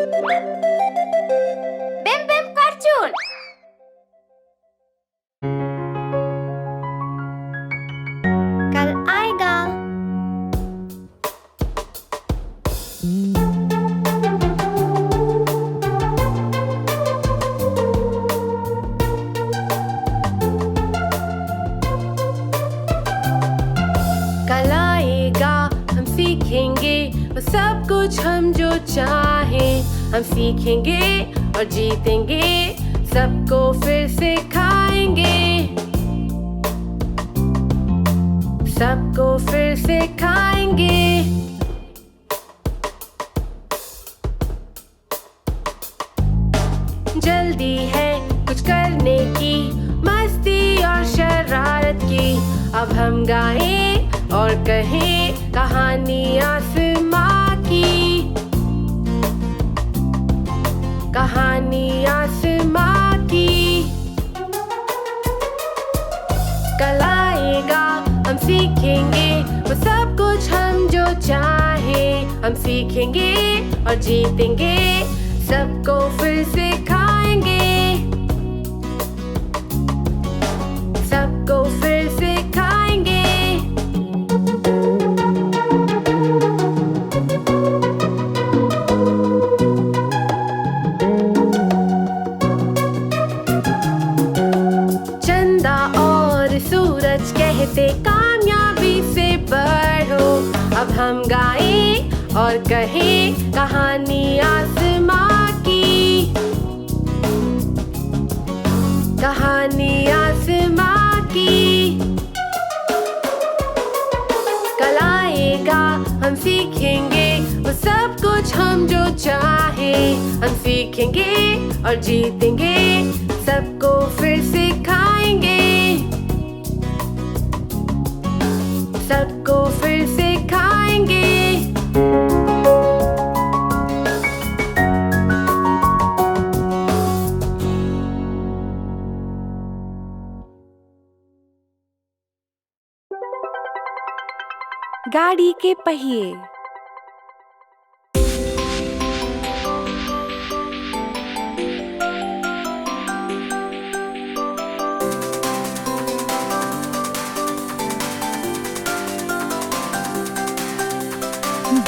बिम बिम cartoon. कल आएगा। कल आएगा, हम सीखेंगे वो सब कुछ हम जो चाहें। हम सीखेंगे और जीतेंगे, सबको फिर सिखाएंगे। सबको फिर सिखाएंगे। जल्दी है कुछ करने की, मस्ती और शरारत की। अब हम गाएं और कहें कहानी आसमां की। कहानी आसमां की। कल आएगा, हम सीखेंगे वो सब कुछ हम जो चाहें। हम सीखेंगे और जीतेंगे, सबको फिर सिखाएंगे। सबको फिर सिखाएंगे। चंदा और सूरज कहते कामयाबी से बढ़ो। अब हम गाएं और कहें कहानी आसमां की। कहानी आसमां की। कल आएगा, हम सीखेंगे वो सब कुछ हम जो चाहें। हम सीखेंगे और जीतेंगे, सबको फिर सिखाएंगे। सबको फिर सिखाएंगे। गाड़ी के पहिए।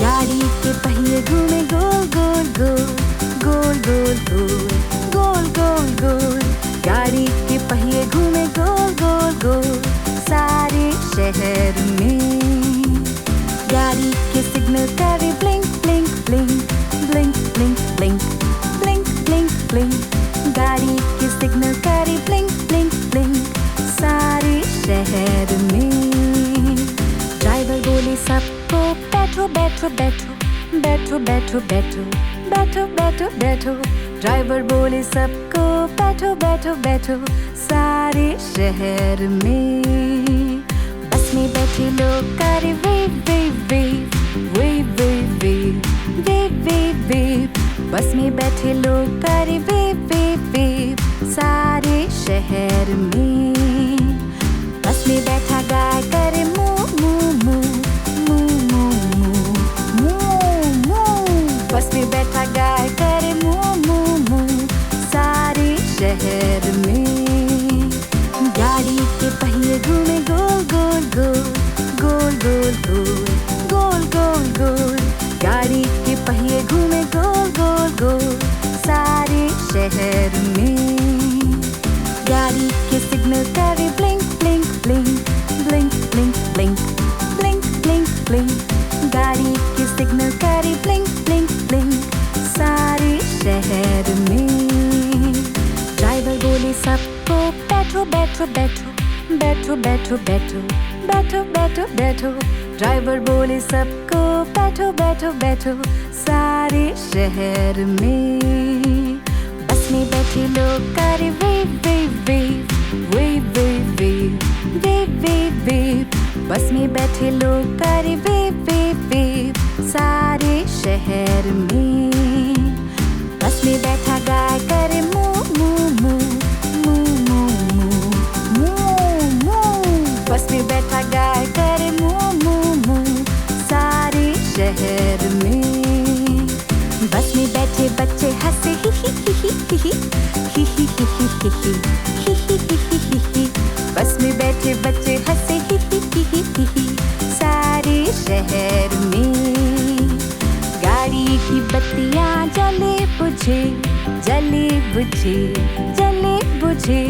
गाड़ी के पहिए घूमे गोल गोल गोल, गोल गोल गोल, गोल गोल गोल। गाड़ी के पहिए घूमे गोल गोल गोल, सारे शहर में। गाड़ी के सिग्नल करे blink blink blink, blink blink blink, blink blink blink. गाड़ी के सिग्नल करे ब्लिंक ब्लिंक ब्लिंक, सारे शहर में। ड्राइवर बोले सबको बैठो बैठो बैठो, बैठो बैठो बैठो, बैठो बैठो बैठो। ड्राइवर बोले सबको बैठो बैठो बैठो, सारे शहर में। बस में बैठे लोग करे wave wave wave, wave wave wave, wave wave wave. बस में बैठे लोग करे वेव वेव वेव, सारे शहर में। बस में बैठा गाय करे मू मू मू, मू मू मू, मू मू। बस में बैठा गाय करे मू मू मू, सारे शहर में। गाड़ी के पहिए घूमे गोल गोल गोल, गोल गोल गोल, गोल गोल गोल। गाड़ी के पहिए घूमे गोल गोल गोल, सारे शहर में। गाड़ी के सिग्नल करे blink blink blink, blink blink blink, blink blink blink. गाड़ी के सिग्नल करे ब्लिंक ब्लिंक ब्लिंक, सारे शहर में। ड्राइवर बोले सबको बैठो बैठो बैठो, बैठो बैठो बैठो, बैठो बैठो बैठो। ड्राइवर बोले सबको बैठो बैठो बैठो, सारे शहर में। बस में बैठे लोग करे wave wave wave, wave wave wave, wave wave wave. बस में बैठे लोग करे वेव वेव वेव, सारे शहर में। बस में बैठा गाय करे मू मू मू, मू मू मू, मू मू। बस में बैठा गाय करे मू मू मू, सारे शहर में। बस में बैठे बत्तियां जले बुझे, जले बुझे, जले बुझे।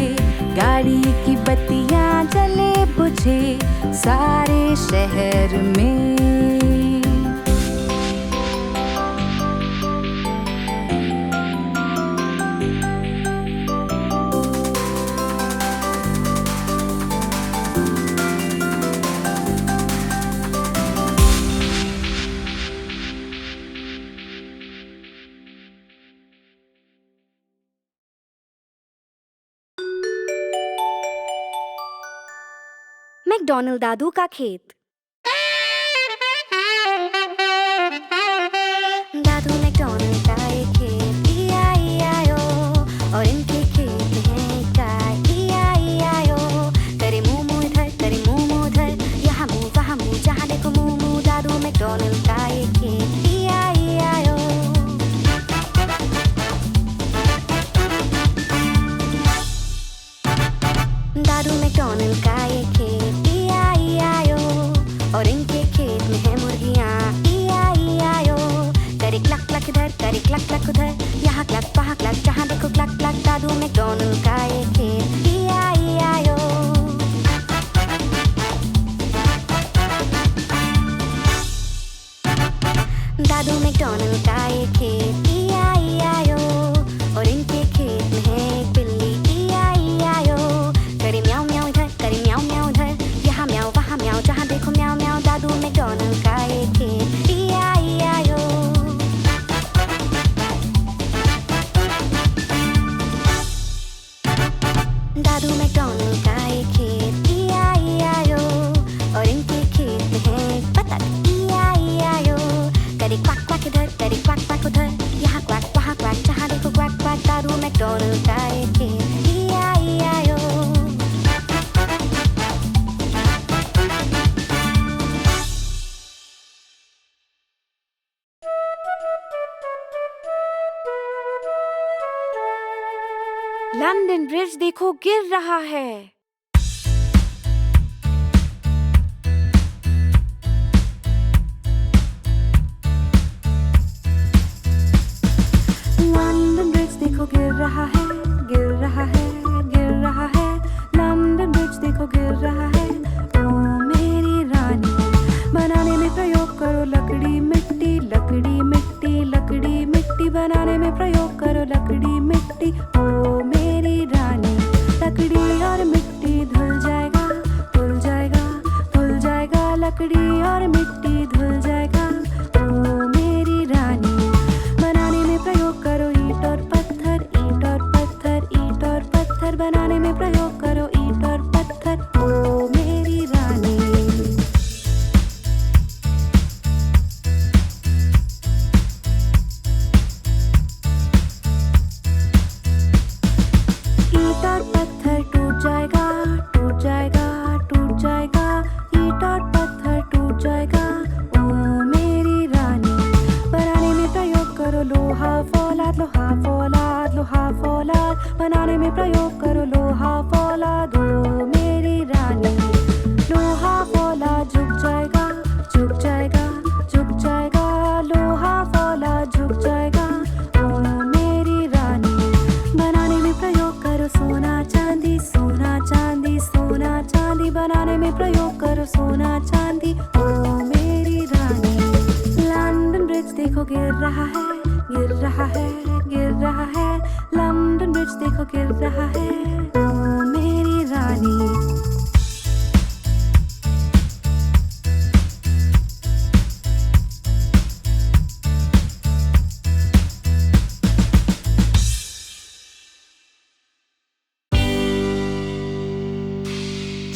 गाड़ी की बत्तियां जले बुझे सारे शहर में। मैकडॉनल्ड दादू का खेत। दादू मैकडॉनल्ड का एक खेत, E-I-E-I-O, और इनके खेत में है एक गाय, E-I-E-I-O। करे मुंह मुंह इधर, करे मुंह मुंह उधर, यहाँ मुंह वहाँ मुंह, जहाँ देखो मुंह मुंह। दादू मैकडॉनल्ड का एक खेत, E-I-E-I-O। दादू मैकडॉनल्ड का एक खेत, E-I-E-I-O, और इनके खेत में है मुर्गियाँ, E-I-E-I-O। करे क्लक क्लक इधर, करे क्लक क्लक उधर, यहाँ क्लक वहाँ क्लक, जहाँ देखो क्लक क्लक। दादू मैकडॉनल्ड का एक खेत, E-I-E-I-O। दादू मैकडॉनल्ड का एक खेत, E-I-E-I-O, और इनके खेत में है एक बिल्ली, E-I-E-I-O। करे म्याऊ म्याऊ इधर, करे म्याऊ म्याऊ उधर, यहाँ म्याऊ वहाँ म्याऊ, जहाँ देखो म्याऊ म्याऊ। दादू मैकडॉनल्ड का एक खेत, E-I-E-I-O। दादू मैकडॉनल्ड का एक खेत, E-I-E-I-O, और इनके खेत में है एक बतख, E-I-E-I-O। करे क्वाक क्वाक इधर, करे क्वाक क्वाक उधर, यहाँ क्वाक वहाँ क्वाक, जहाँ देखो क्वाक क्वाक। दादू मैकडॉनल्ड का एक खेत, E-I-E-I-O। लंदन ब्रिज देखो गिर रहा है। लंदन ब्रिज देखो गिर रहा है, गिर रहा है, गिर रहा है। लंदन ब्रिज देखो गिर रहा है। ओ मेरी रानी, बनाने में प्रयोग करो लकड़ी मिट्टी, लकड़ी मिट्टी, लकड़ी मिट्टी। बनाने में प्रयोग करो लकड़ी मिट्टी। ओ मेरी रानी, लकड़ी और मिट्टी धुल जाएगा, धुल जाएगा, धुल जाएगा। लकड़ी और मिट्टी धुल जाएगा। ओ मेरी रानी, बनाने में प्रयोग करो ईंट और पत्थर, ईंट और पत्थर, ईंट और पत्थर। बनाने में प्रयोग करो ईंट और पत्थर। ओ मेरी रानी। ईंट और पत्थर टूट जाएगा, टूट जाएगा, टूट जाएगा। ईंट और पत्थर टूट जाएगा। ओ मेरी रानी, बनाने में प्रयोग करो लोहा फौलाद, लोहा फौलाद, लोहा फौलाद। बनाने में प्रयोग करो लोहा फौलाद। ओ मेरी रानी, लोहा फौलाद झुक जाएगा, झुक जाएगा, झुक जाएगा। लोहा फौलाद झुक जाएगा। ओ मेरी रानी, बनाने में प्रयोग करो सोना चांदी, सोना चांदी, सोना चांदी। बनाने में प्रयोग करो सोना चांदी। ओ मेरी रानी, लंदन ब्रिज देखो गिर रहा है, गिर रहा है, गिर रहा है। लंदन ब्रिज देखो गिर रहा है। ओ मेरी रानी।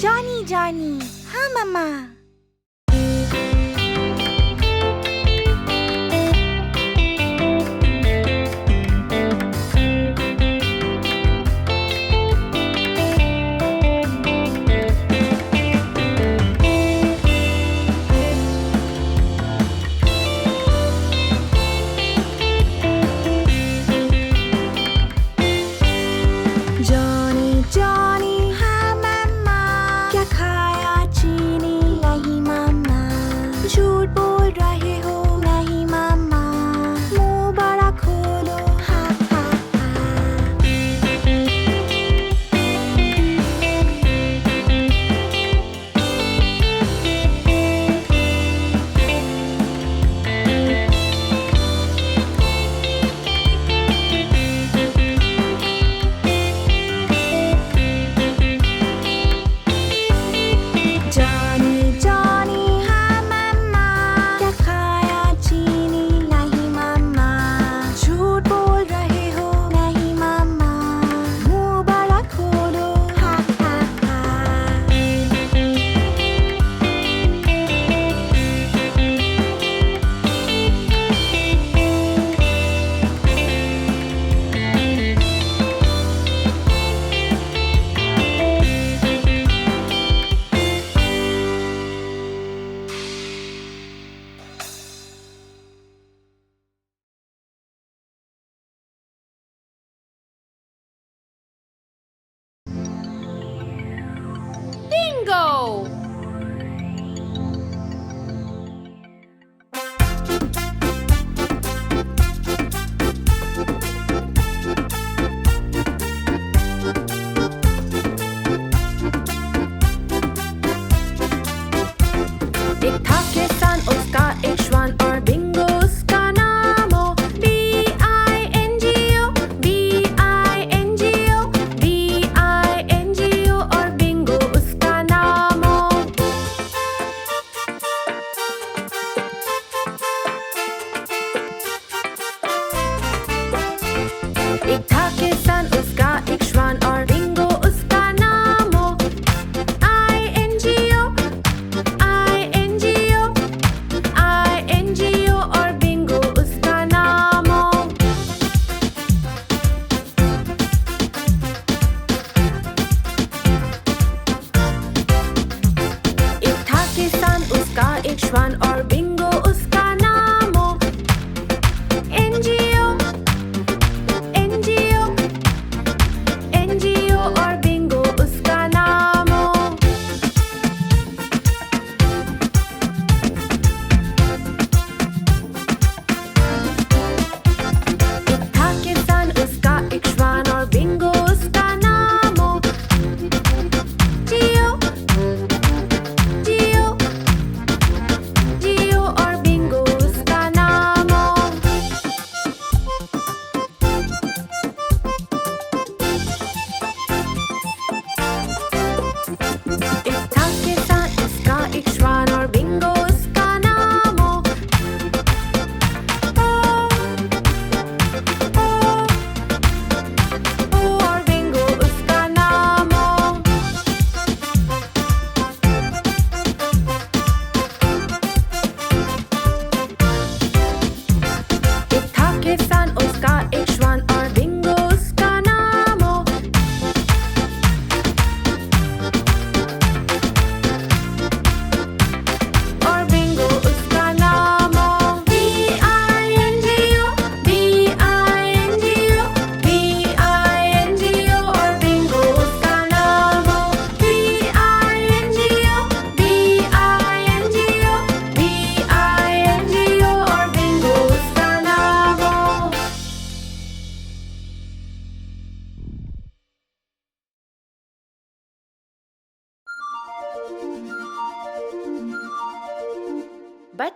जॉनी जॉनी, हाँ मम्मा। जॉनी जॉनी, हाँ मम्मा। क्या खाया चीनी?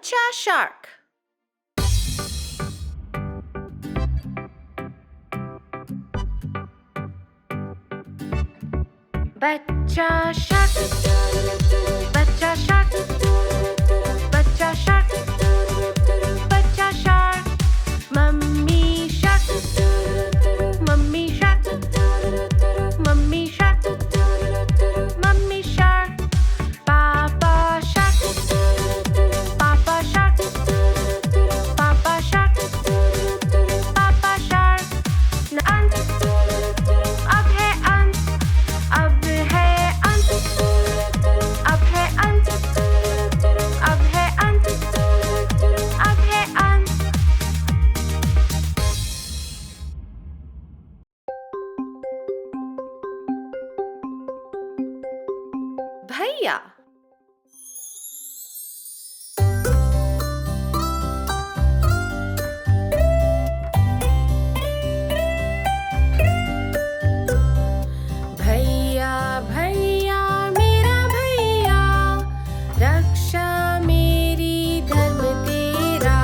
बच्चा शार्क। बच्चा शार्क, बच्चा शार्क, बच्चा शार्क, बच्चा shark. Mummy shark, mummy shark, mummy shark, mummy shark. पापा शार्क, पापा शार्क, पापा शार्क, पापा शार्क। अंत, अब है अंत, अब है अंत, अब है अंत, अब है अंत, अब है अंत। भैया, भैया भैया मेरा भैया, रक्षा मेरी धर्म तेरा।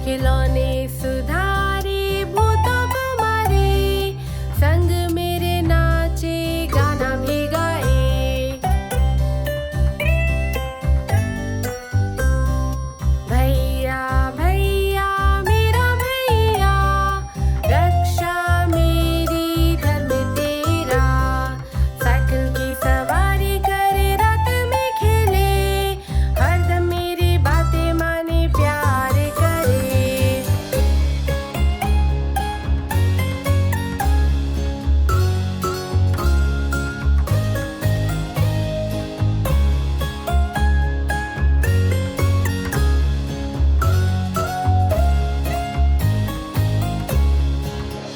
खिलौने सुधारे भूतों को मारे, संग मेरे नाचे गाना भी गाए। भैया भैया मेरा भैया, रक्षा मेरी धर्म तेरा। साइकिल की सवारी करे, रात में खेले, हरदम मेरी बातें माने, प्यार करे।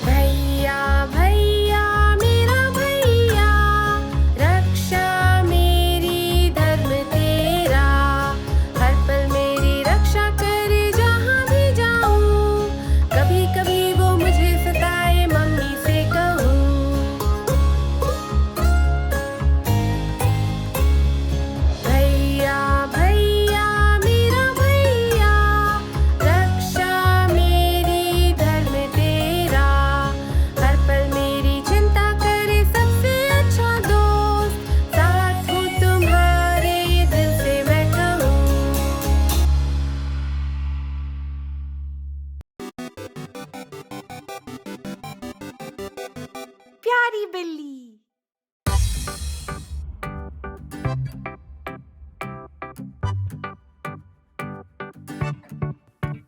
भैया भैया मेरा भैया, रक्षा मेरी धर्म तेरा। हर पल मेरी रक्षा करे, जहाँ भी जाऊँ। कभी कभी वो मुझे सताए, मम्मी से कहूँ। भैया भैया मेरा भैया, रक्षा मेरी धर्म तेरा। हर पल मेरी चिंता करे, सबसे अच्छा दोस्त। साथ हूँ तुम्हारे, दिल से मैं कहूँ। प्यारी बिल्ली।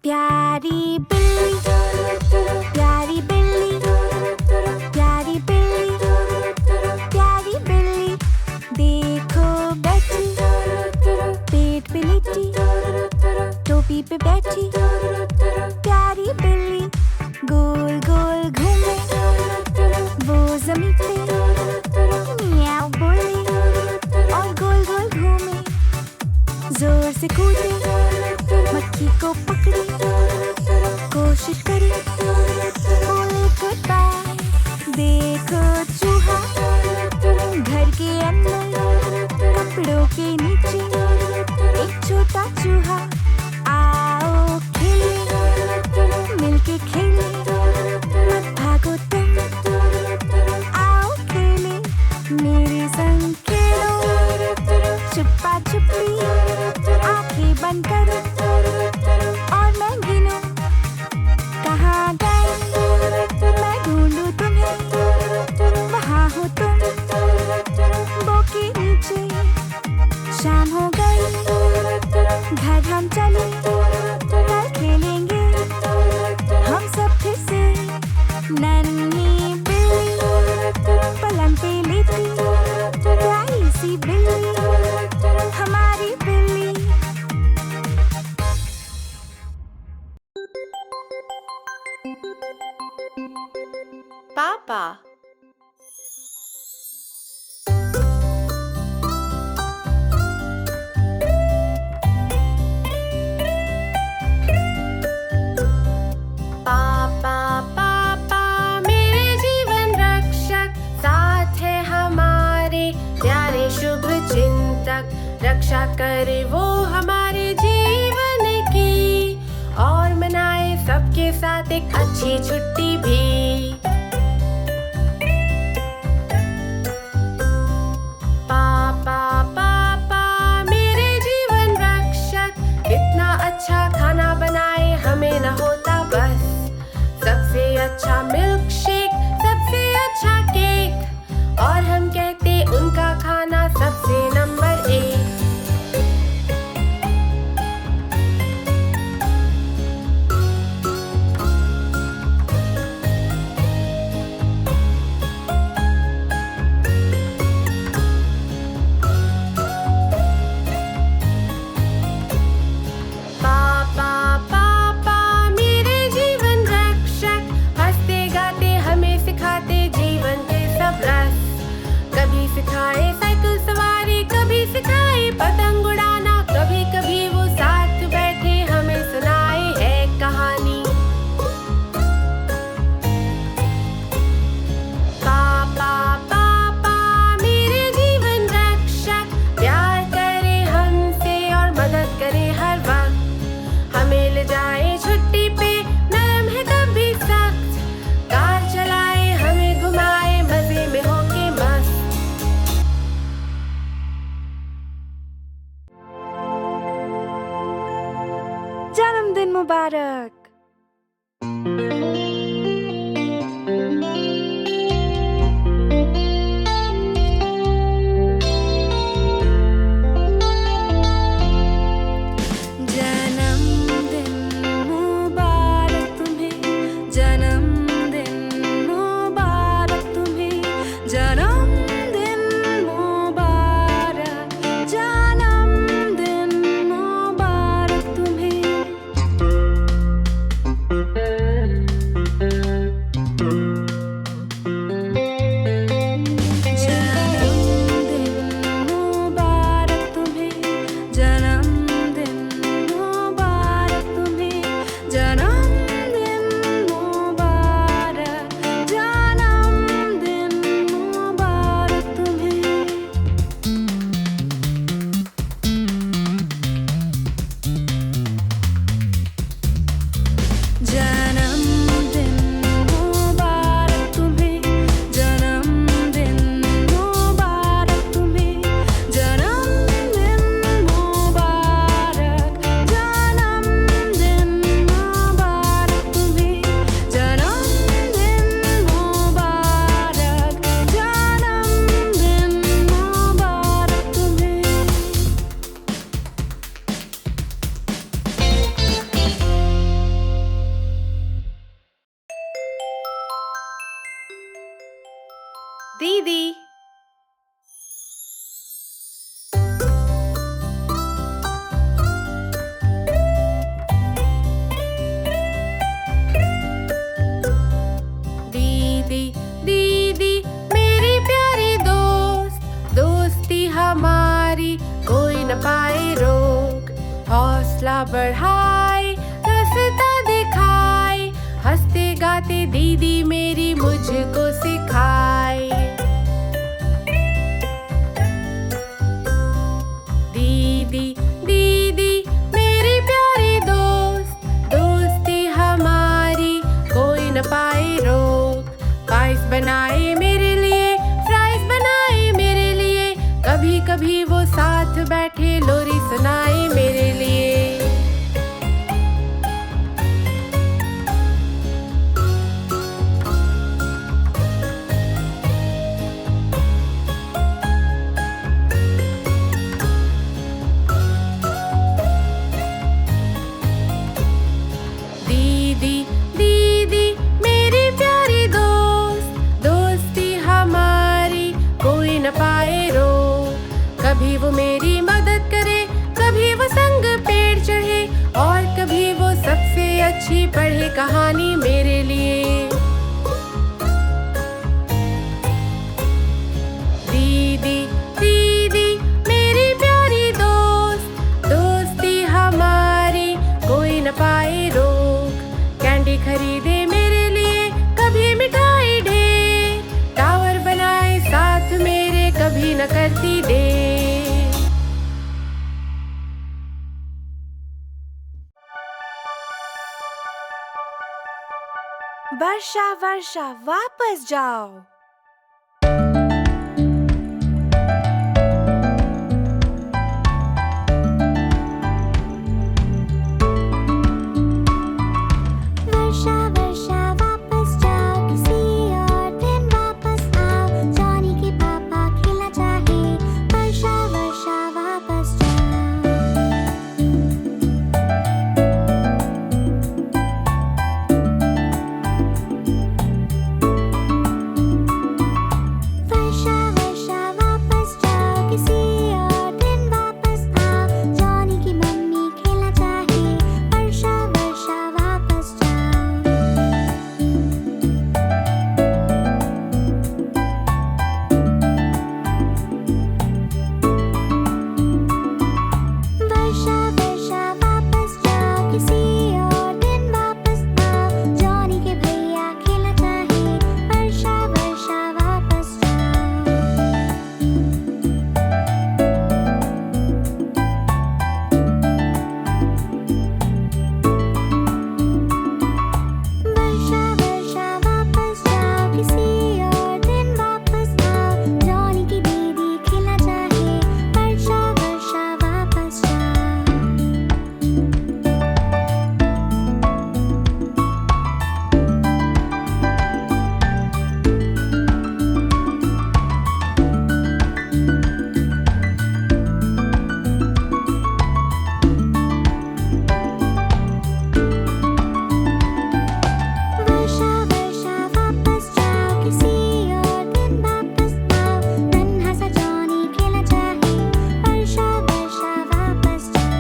प्यारी बिल्ली, प्यारी बिल्ली, प्यारी बिल्ली, प्यारी बिल्ली। देखो बैठी, पेट पे लेटी, टोपी पे बैठी। प्यारी बिल्ली गोल गोल घूमे, वो जमीन पे मियाओ बोले, और गोल गोल घूमे। जोर से कूदे, मक्खी को पकड़े, कोशिश करे, बोले गुड बाय। देखो चूहा, घर के अंदर, कपड़ों के नीचे, एक छोटा चूहा। आओ खेले, मिलके खेले, मत भागो तुम, आओ खेले, मेरे संग खेलो। छुपा छुपी, आंखें बंद करो, और मैं गिनूं। कहाँ गए, मैं ढूंढूं तुम्हें, वहाँ हो तुम, बो के नीचे। शाम हो गई, घर हम चले, कल खेलेंगे हम सब फिर से। नन्ही बिल्ली, पलंग पे लेटी, प्यारी सी बिल्ली, हमारी बिल्ली। पापा, पापा पापा मेरे जीवन रक्षक, साथ है हमारे प्यारे शुभ चिंतक। रक्षा करे वो हमारे जीवन साथ एक अच्छी छुट्टी भी। पापा पापा मेरे जीवन रक्षक, कितना अच्छा खाना बनाए हमें न होता बस। सबसे अच्छा मिल्क शेक, सबसे अच्छा केक, और हम कहते उनका खाना सबसे नंबर 1। सिखाए साइकिल सवारी, कभी सिखाए पतंग उड़ाना, कभी कभी वो साथ बैठे हमें सुनाए है कहानी। पापा पापा मेरे जीवन रक्षक, प्यार करे हमसे और मदद करे हर वक्त। हमें ले जाए छुट्टी पे, नरम है कभी सख्त, कार चलाए हमें घुमाए, मजे में होके मस्त। जन्मदिन मुबारक। दीदी दीदी दीदी मेरी प्यारी दोस्त, दोस्ती हमारी कोई न पाए रोक। हौसला बढ़ाए, रास्ता दिखाए, हंसते गाते दीदी मेरी मुझको सिखाए। दीदी दीदी मेरी प्यारी दोस्त, दोस्ती हमारी कोई न पाए रोक। पाइस बनाए मेरे लिए, फ्राइज बनाए मेरे लिए, कभी कभी वो साथ बैठे लोरी सुनाए मेरे लिए। दीदी दीदी मेरी प्यारी दोस्त, दोस्ती हमारी कोई न पाए रोक। कभी वो मेरी मदद करे, कभी वो संग पेड़ चढ़े, और कभी वो सबसे अच्छी पढ़े कहानी मेरे लिए। दीदी दीदी मेरी प्यारी दोस्त, दोस्ती हमारी कोई न पाए रोक। कैंडी खरीदे मेरे लिए, कभी मिठाई ढेर, टावर बनाए साथ मेरे, कभी न करती देर। वर्षा वर्षा वापस जाओ। वर्षा वर्षा वापस जाओ, किसी और दिन वापस आओ। जॉनी के पापा खेलना चाहे, वर्षा वर्षा वापस जाओ। वर्षा वर्षा वापस जाओ, किसी और दिन वापस आओ। जॉनी की मम्मी खेलना चाहे, वर्षा वर्षा वापस जाओ। वर्षा वर्षा वापस जाओ, किसी और दिन वापस आओ। जॉनी के भैया खेलना चाहे, वर्षा वर्षा वापस जाओ। वर्षा वर्षा वापस जाओ, किसी और दिन वापस आओ। जॉनी की दीदी खेलना चाहे, वर्षा वर्षा वापस जाओ। वर्षा वर्षा वापस जाओ, किसी और दिन वापस आओ। नन्हा सा जॉनी खेलना चाहे, वर्षा वर्षा वापस जाओ।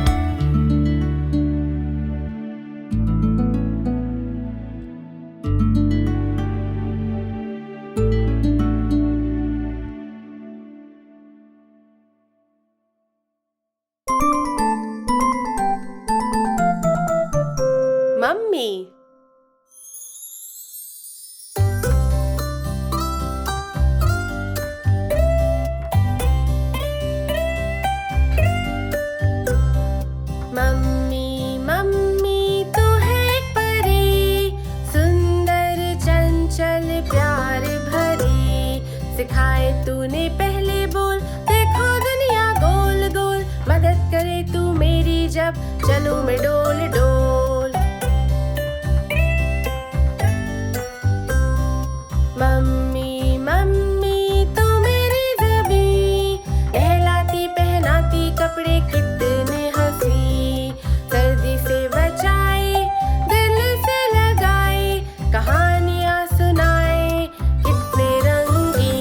मम्मी। मम्मी मम्मी तू है एक परी, सुंदर चंचल प्यार भरी। सिखाए तूने पहले बोल, देखो दुनिया गोल गोल। मदद करे तू मेरी जब चलूं मैं डोल डोल। मम्मी मम्मी तू मेरी ज़बी, नहलाती पहनाती कपड़े कितने हंसी। सर्दी से बचाए, दिल से लगाए, कहानियाँ सुनाए कितने रंगी।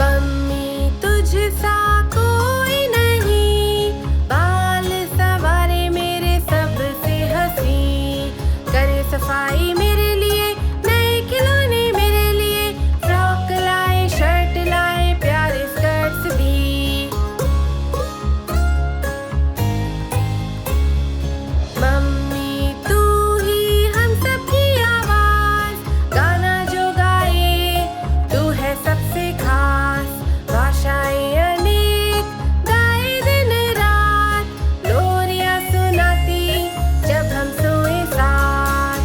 मम्मी तुझसा कोई नहीं, बाल सवारे मेरे सबसे हंसी। करे सफाई मेरे लिए, नए खिलौने मेरे लिए। फ्रॉक लाए, शर्ट लाए, प्यारे स्कर्ट्स भी। मम्मी तू ही हम सबकी आवाज, गाना जो गाए तू है सबसे खास। भाषाएं अनेक गाए दिन रात, लोरियां सुनाती जब हम सोए साथ।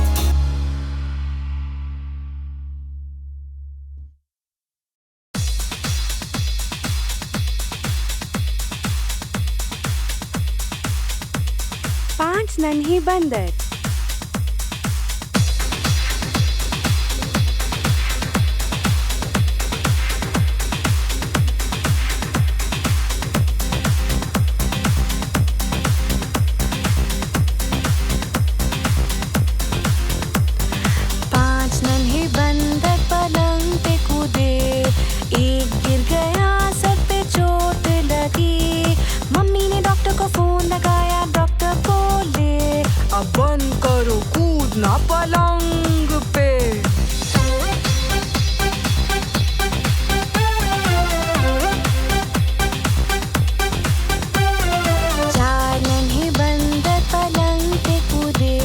पांच नन्हे बंदर। पांच नन्हे बंदर पलंग पे कूदे, एक गिर गया, सर पे चोट लगी। मम्मी ने डॉक्टर को फोन लगाया, डॉक्टर बोले अब बंद करो कूदना पलंग पे। चार नन्हे बंदर पलंग पे कूदे,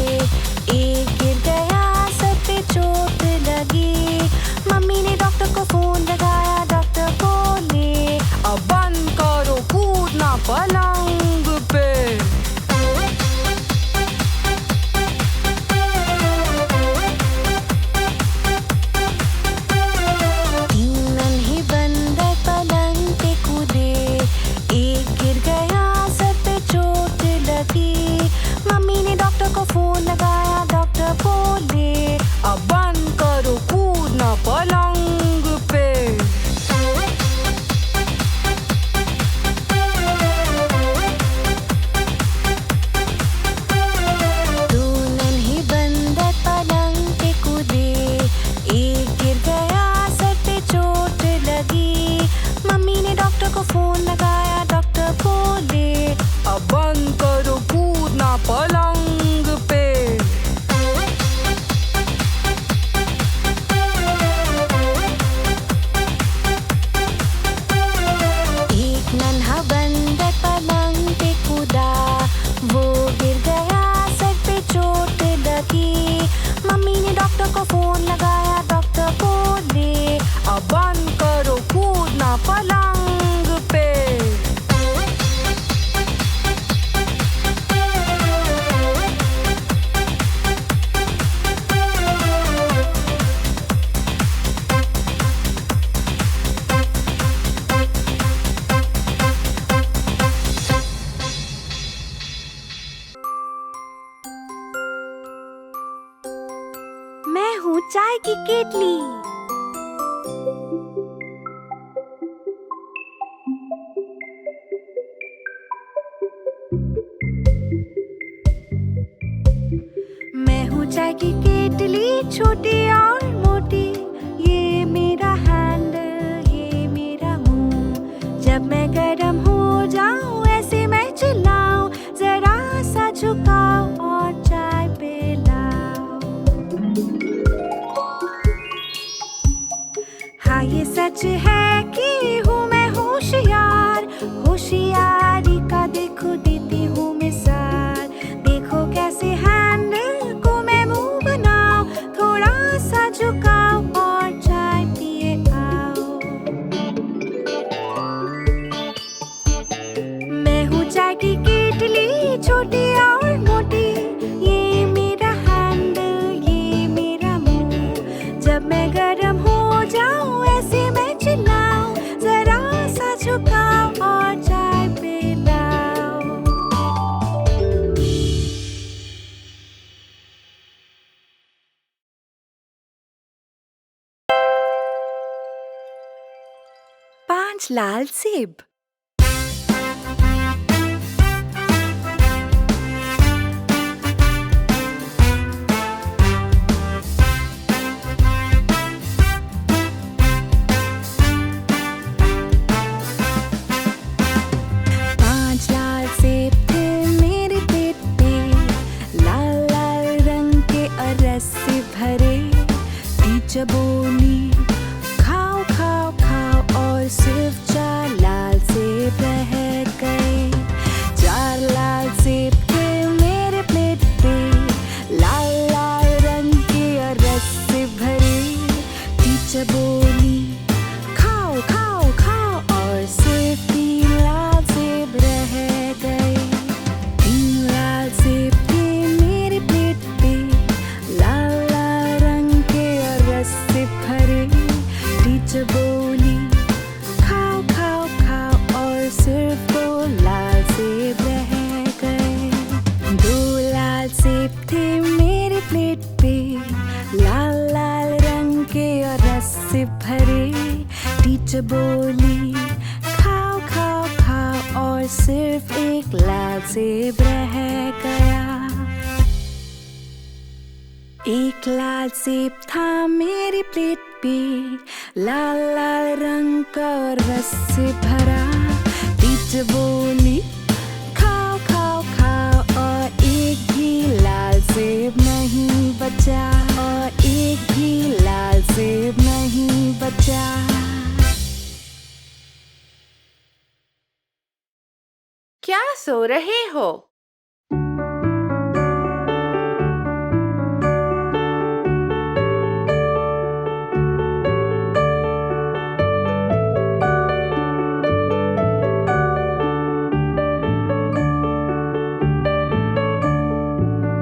हूँ चाय की केतली। मैं हूँ चाय की केतली, छोटी और मोटी। ये मेरा हैंडल, ये मेरा मुंह। जब मैं गर्म हो जाऊं ऐसे मैं चिल्लाऊं, जरा सा झुकाओ और चाय पिलाओ। हाँ ये सच है कि हूँ मैं होशियार, होशियारी का देखो देती हूँ मिसाल। देखो कैसे हैंडल को मैं मुंह बनाऊं, थोड़ा सा झुकाओ और चाय पिए आओ। मैं हूँ चाय की केतली, छोटी और मोटी। ये मेरा हैंडल, ये मेरा मुंह। जब मैं गर्म हो जाऊं ऐसे मैं चिल्लाऊं, जरा सा झुकाओ और चाय पिलाओ। 5 लाल सेब। टीचर बोली खाओ खाओ खाओ, और सिर्फ 4 लाल सेब रह गए। 4 लाल सेब थे मेरे प्लेट पे, लाल लाल रंग के और रस से भरे। टीचर बोली खाओ खाओ खाओ, और सिर्फ 3 लाल सेब रह गए। 3 लाल सेब थे मेरे प्लेट पे, लाल लाल रंग के और रस से भरे। टीचर बोली खाओ खाओ खाओ, और सिर्फ 2 लाल सेब रह गए। 2 लाल सेब थे मेरे प्लेट पे, लाल लाल रंग के और रस से भरे। टीचर बोली खाओ खाओ खाओ, और सिर्फ 1 लाल सेब रह गया। 1 लाल सेब था मेरी प्लेट पे, लाल लाल रंग का और रस से भरा। टीचर बोली खाओ खाओ खाओ, और 1 भी लाल सेब नहीं बचा, और 1 भी लाल सेब नहीं बचा। क्या सो रहे हो?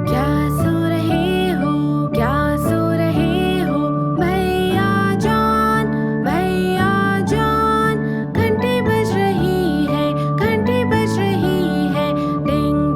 क्या सो रहे हो? क्या सो रहे हो? भैया जॉन, भैया जॉन। घंटी बज रही है, घंटी बज रही है। डिंग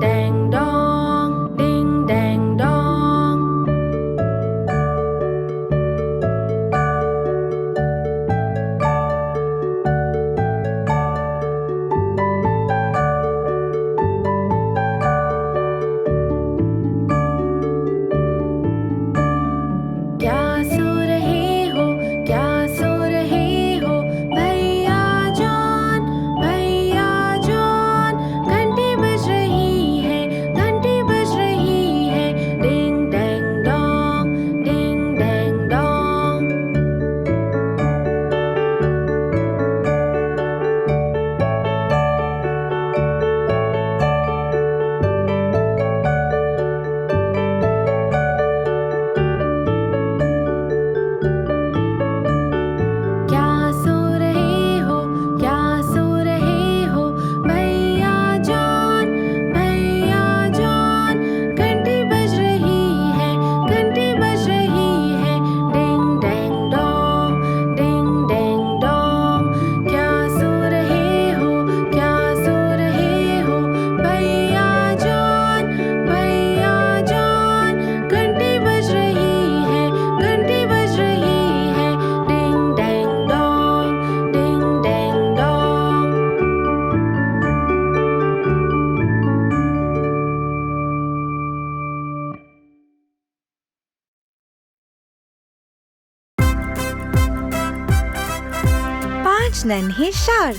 5 नन्हे शार्क।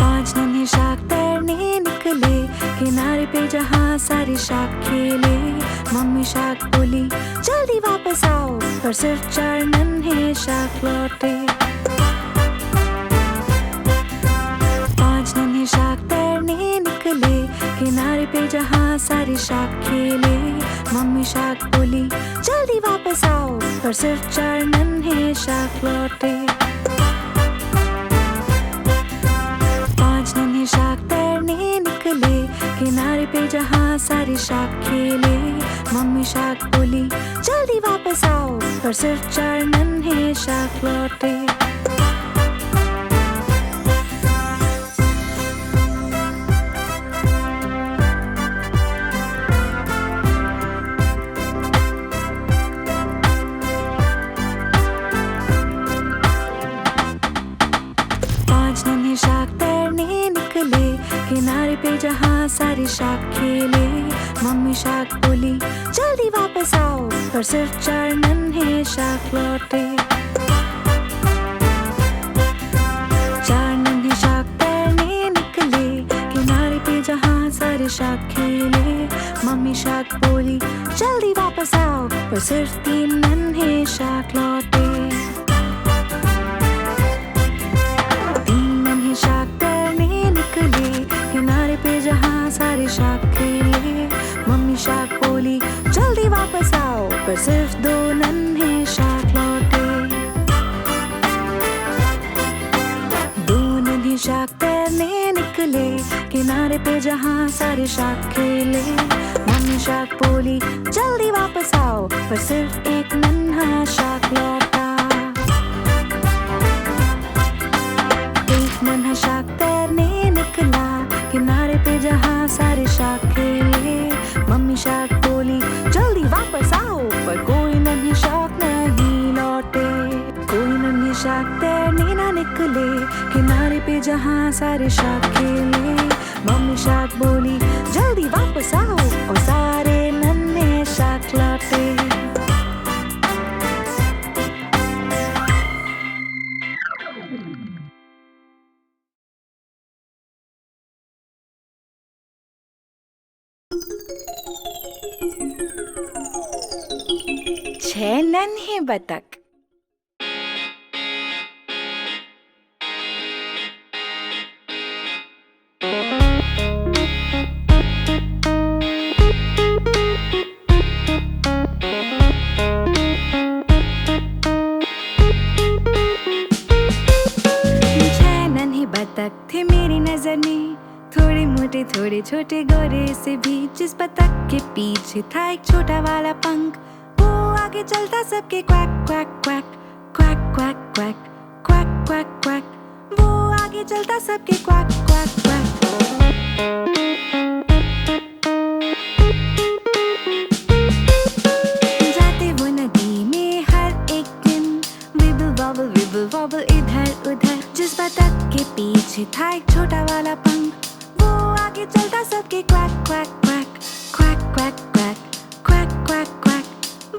5 नन्हे शार्क तैरने निकले किनारे पे जहाँ सारे शार्क खेले। मम्मी शार्क बोली जल्दी वापस आओ, पर सिर्फ 4 नन्हे शार्क लौटे। 5 नन्हे शार्क तैरने निकले किनारे पे जहाँ सारे शार्क खेले। मम्मी शार्क बोली जल्दी वापस आओ, पर सिर्फ 4 नन्हे शार्क लौटे। 5 नन्हे शार्क तैरने निकले किनारे पे जहाँ सारे शार्क खेले। मम्मी शार्क बोली जल्दी वापस आओ, पर सिर्फ 4 नन्हे शार्क लौटे। 5 नन्हे शार्क तैरने निकले किनारे पे जहाँ सारे शार्क खेले। मम्मी शार्क बोली जल्दी वापस आओ, पर सिर्फ 4 नन्हे शार्क लौटे। 4 नन्हे शार्क तैरने निकले किनारे पे जहाँ सारे शार्क खेले। मम्मी शार्क बोली जल्दी वापस आओ, पर सिर्फ 3 नन्हे शार्क लौटे। 3 नन्हे शार्क तैरने निकले किनारे पे जहाँ सारे शार्क खेले। मम्मी शार्क बोली जल्दी वापस आओ, पर सिर्फ 2 नन्हे शार्क लौटे। 2 नन्हे शार्क तैरने निकले किनारे पे जहाँ सारे शार्क खेले। मम्मी शार्क बोली जल्दी वापस आओ, पर सिर्फ 1 नन्हा शार्क लौटा। 1 नन्हा शार्क तैरने निकला किनारे पे जहाँ सारे शार्क खेले। मम्मी शार्क बोली जल्दी वापस आओ, पर कोई नन्हे शार्क नहीं लौटे। कोई नन्हे शार्क तैरने ना निकले किनारे पे जहाँ सारे शार्क खेले। मम्मी शार्क बोली जल्दी वापस आओ, और सारे नन्हे शार्क लौटे। छह नन्हे बतख। बतख थे मेरी नजर में, थोड़े मोटे थोड़े छोटे गोरे से भी। जिस बतख के पीछे था एक छोटा वाला पंख, वो आगे चलता सबके quack quack quack quack quack quack quack quack quack. वो आगे चलता सबके क्वैक क्वैक क्वैक। जाते वो नदी में हर एक दिन, विबल वॉबल इधर उधर। जिस बतख के पीछे था एक छोटा वाला पंख, वो आगे चलता सबके quack quack quack quack quack quack quack quack quack.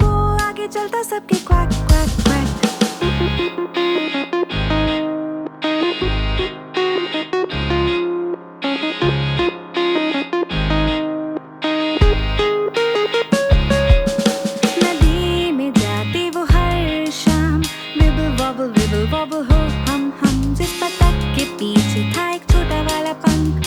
वो आगे चलता सबके क्वैक क्वैक क्वैक। नदी में जाते वो हर शाम, विबल वॉबल हो हम। जिस बतख के पीछे था एक छोटा वाला पंख,